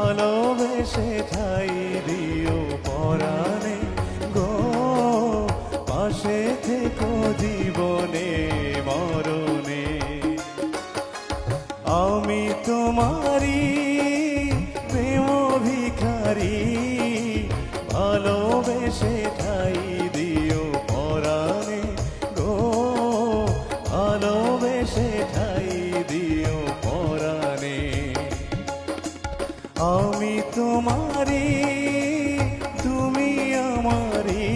ভালোবেসে ঠাই দিও পরাণে গো, পাশে থেকো জীবনে মরণে। আমি তোমারি প্রেম ভিখারি, ভালোবেসে ঠাই দিও পরাণে গো, ভালোবেসে ঠাই দিও পরাণে। আমি তোমারি তুমি আমারি,